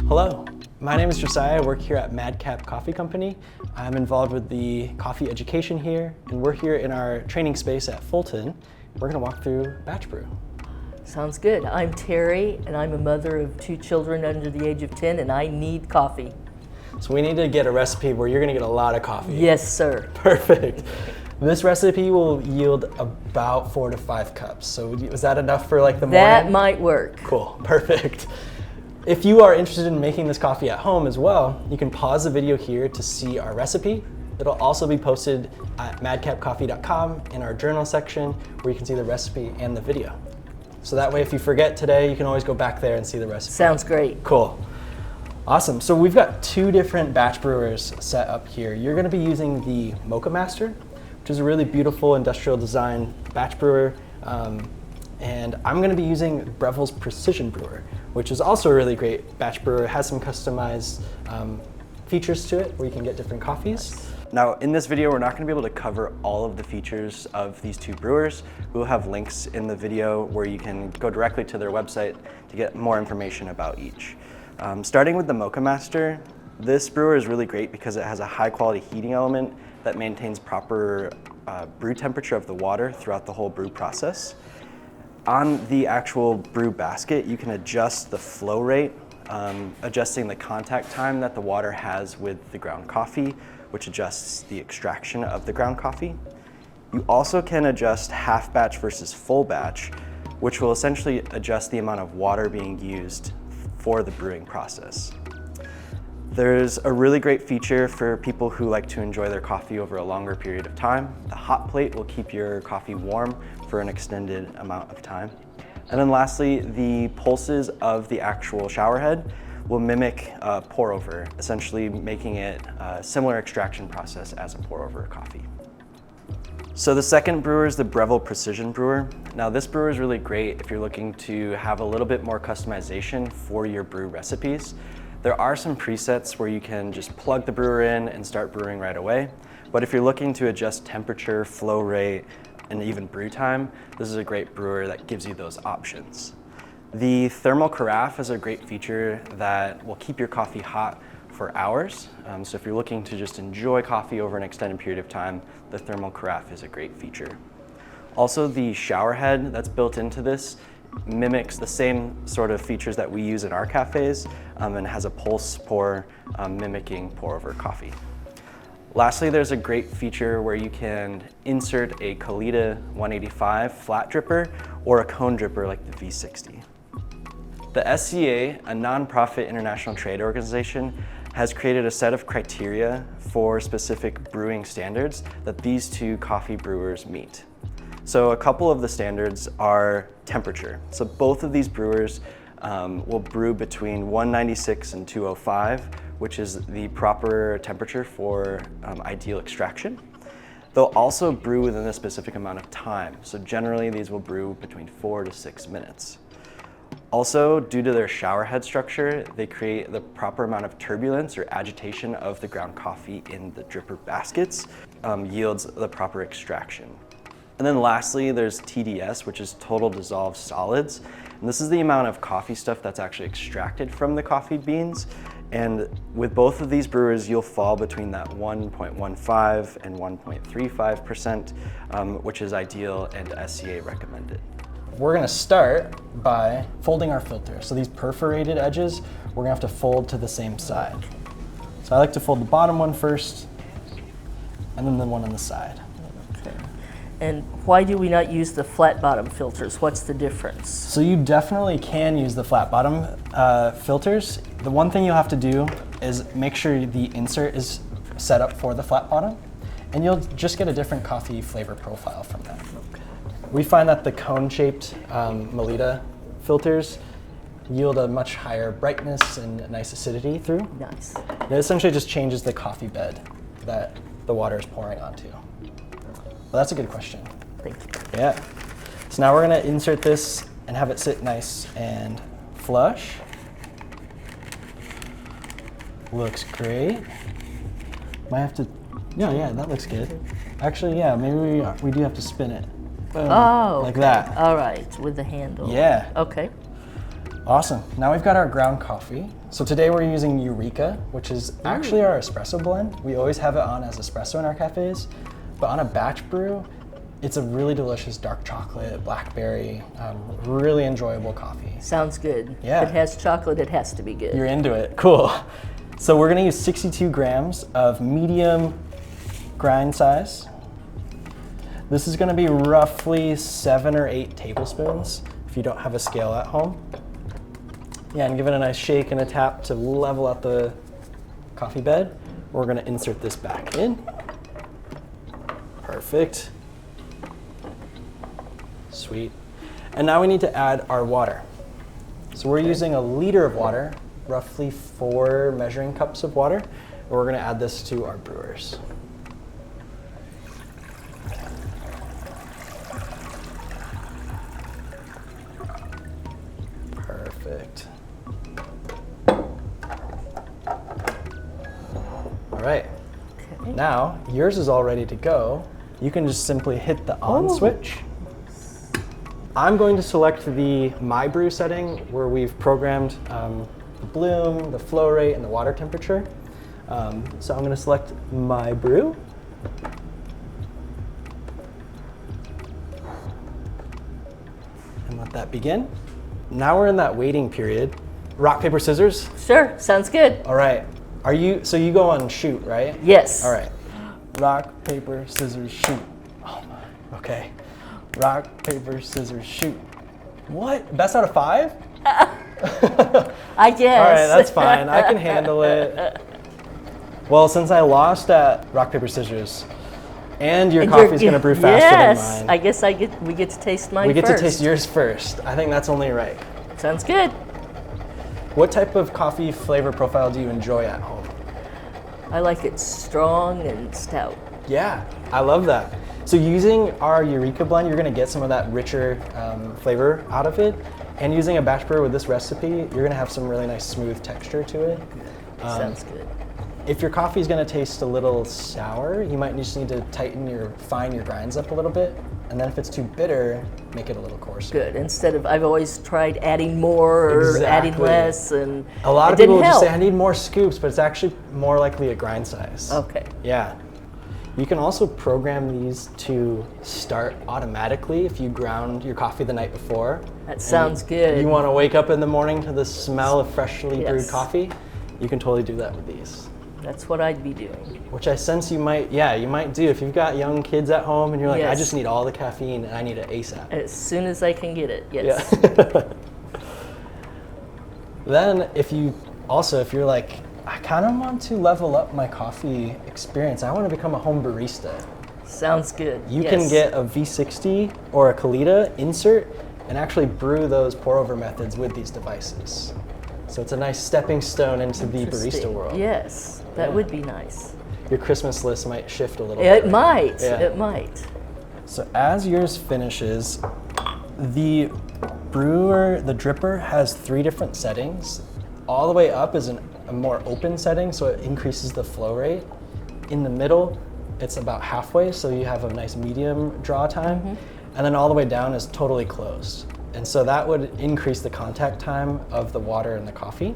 Hello, my name is Josiah. I work here at Madcap Coffee Company. I'm involved with the coffee education here, and we're here in our training space at Fulton. We're going to walk through batch brew. Sounds good. I'm Terry, and I'm a mother of 2 children under the age of 10, and I need coffee. So we need to get a recipe where you're going to get a lot of coffee. Yes, sir. Perfect. This recipe will yield about 4 to 5 cups. So is that enough for like the morning? That might work. Cool, perfect. If you are interested in making this coffee at home as well, you can pause the video here to see our recipe. It'll also be posted at madcapcoffee.com in our journal section where you can see the recipe and the video. So that way if you forget today, you can always go back there and see the recipe. Sounds great. Cool. Awesome. So we've got 2 different batch brewers set up here. You're going to be using the Moccamaster, which is a really beautiful industrial design batch brewer. And I'm going to be using Breville's Precision Brewer, which is also a really great batch brewer. It has some customized features to it where you can get different coffees. Now in this video, we're not going to be able to cover all of the features of these 2 brewers. We'll have links in the video where you can go directly to their website to get more information about each. Starting with the Moccamaster, this brewer is really great because it has a high quality heating element that maintains proper brew temperature of the water throughout the whole brew process. On the actual brew basket, you can adjust the flow rate, adjusting the contact time that the water has with the ground coffee, which adjusts the extraction of the ground coffee. You also can adjust half batch versus full batch, which will essentially adjust the amount of water being used for the brewing process. There's a really great feature for people who like to enjoy their coffee over a longer period of time. The hot plate will keep your coffee warm for an extended amount of time. And then lastly, the pulses of the actual shower head will mimic a pour over, essentially making it a similar extraction process as a pour over coffee. So the second brewer is the Breville Precision Brewer. Now this brewer is really great if you're looking to have a little bit more customization for your brew recipes. There are some presets where you can just plug the brewer in and start brewing right away. But if you're looking to adjust temperature, flow rate, and even brew time, this is a great brewer that gives you those options. The thermal carafe is a great feature that will keep your coffee hot for hours. So if you're looking to just enjoy coffee over an extended period of time, the thermal carafe is a great feature. Also, the shower head that's built into this mimics the same sort of features that we use in our cafes and has a pulse pour mimicking pour over coffee. Lastly, there's a great feature where you can insert a Kalita 185 flat dripper or a cone dripper like the V60. The SCA, a nonprofit international trade organization, has created a set of criteria for specific brewing standards that these 2 coffee brewers meet. So a couple of the standards are temperature. So both of these brewers will brew between 196 and 205, which is the proper temperature for ideal extraction. They'll also brew within a specific amount of time. So generally these will brew between 4 to 6 minutes. Also, due to their shower head structure, they create the proper amount of turbulence or agitation of the ground coffee in the dripper baskets, yields the proper extraction. And then lastly, there's TDS, which is total dissolved solids. And this is the amount of coffee stuff that's actually extracted from the coffee beans. And with both of these brewers, you'll fall between that 1.15 and 1.35%, which is ideal and SCA recommended. We're going to start by folding our filter. So these perforated edges, we're going to have to fold to the same side. So I like to fold the bottom one first, and then the one on the side. Okay. And why do we not use the flat bottom filters? What's the difference? So you definitely can use the flat bottom filters. The one thing you'll have to do is make sure the insert is set up for the flat bottom, and you'll just get a different coffee flavor profile from that. Okay. We find that the cone-shaped Melita filters yield a much higher brightness and nice acidity through. Nice. It essentially just changes the coffee bed that the water is pouring onto. Well, that's a good question. Thank you. Yeah. So now we're going to insert this and have it sit nice and flush. Looks great. Might have to, yeah, that looks good. Actually, yeah, maybe we do have to spin it. Boom, Oh, like okay. that. All right, with the handle. Yeah. Okay. Awesome. Now we've got our ground coffee. So today we're using Eureka, which is actually our espresso blend. We always have it on as espresso in our cafes, but on a batch brew, it's a really delicious dark chocolate, blackberry, really enjoyable coffee. Sounds good. Yeah. If it has chocolate, it has to be good. You're into it. Cool. So we're gonna use 62 grams of medium grind size. This is gonna be roughly 7 or 8 tablespoons if you don't have a scale at home. Yeah, and give it a nice shake and a tap to level out the coffee bed. We're gonna insert this back in. Perfect. Sweet. And now we need to add our water. So we're using a liter of water, roughly 4 measuring cups of water. And we're gonna add this to our brewers. Perfect. All right. Okay. Now, yours is all ready to go. You can just simply hit the on switch. I'm going to select the My Brew setting where we've programmed the bloom, the flow rate, and the water temperature. So I'm going to select My Brew. And let that begin. Now we're in that waiting period. Rock, paper, scissors? Sure, sounds good. All right. So you go on shoot, right? Yes. All right. Rock, paper, scissors, shoot. Oh my. Okay. Rock, paper, scissors, shoot. What? Best out of 5? I guess. All right, that's fine. I can handle it. Well, since I lost at rock, paper, scissors, and your coffee's going to brew faster than mine. I guess we get to taste mine first. We get to taste yours first. I think that's only right. Sounds good. What type of coffee flavor profile do you enjoy at home? I like it strong and stout. Yeah, I love that. So using our Eureka blend, you're gonna get some of that richer flavor out of it. And using a batch brewer with this recipe, you're gonna have some really nice smooth texture to it. Sounds good. If your coffee is gonna taste a little sour, you might just need to fine your grinds up a little bit. And then if it's too bitter, make it a little coarser. Good. Instead of, I've always tried adding more or adding less, and a lot of people will just say, I need more scoops, but it's actually more likely a grind size. Okay. Yeah. You can also program these to start automatically if you ground your coffee the night before. That sounds good. You want to wake up in the morning to the smell of freshly brewed coffee, you can totally do that with these. That's what I'd be doing. Which I sense you might do. If you've got young kids at home and you're like, I just need all the caffeine and I need it ASAP. As soon as I can get it, yes. Yeah. Then if you're like, I kind of want to level up my coffee experience. I want to become a home barista. Sounds good. You can get a V60 or a Kalita insert and actually brew those pour over methods with these devices. So it's a nice stepping stone into the barista world. Yes, that would be nice. Your Christmas list might shift a little bit. It might. Yeah. It might. So as yours finishes, the dripper has 3 different settings. All the way up is a more open setting, so it increases the flow rate. In the middle, it's about halfway, so you have a nice medium draw time. Mm-hmm. And then all the way down is totally closed. And so that would increase the contact time of the water and the coffee.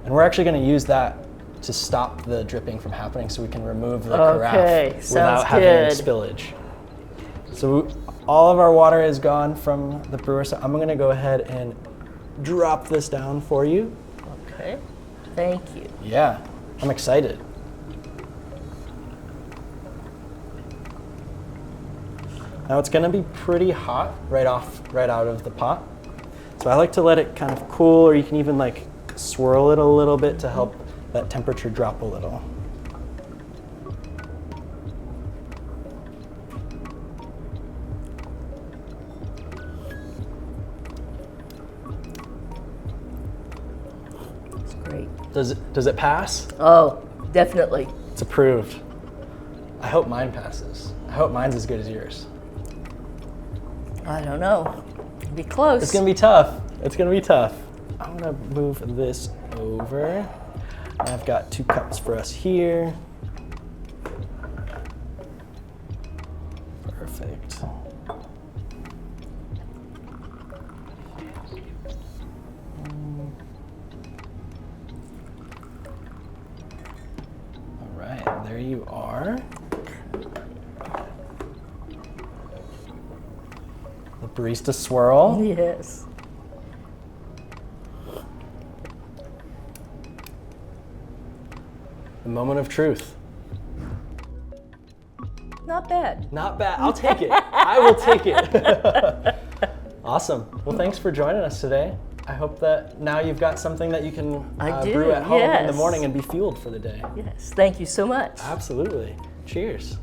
And we're actually going to use that to stop the dripping from happening so we can remove the carafe without having any spillage. So all of our water is gone from the brewer, so I'm going to go ahead and drop this down for you. Okay, thank you. Yeah, I'm excited. Now it's gonna be pretty hot right out of the pot. So I like to let it kind of cool, or you can even like swirl it a little bit to help that temperature drop a little. That's great. Does it pass? Oh, definitely. It's approved. I hope mine passes. I hope mine's as good as yours. I don't know. It'll be close. It's gonna be tough. It's gonna be tough. I'm gonna move this over. I've got 2 cups for us here. Perfect. There you are. The barista swirl. Yes. The moment of truth. Not bad. Not bad. I'll take it. I will take it. Awesome. Well, thanks for joining us today. I hope that now you've got something that you can brew at home in the morning and be fueled for the day. Yes. Thank you so much. Absolutely. Cheers.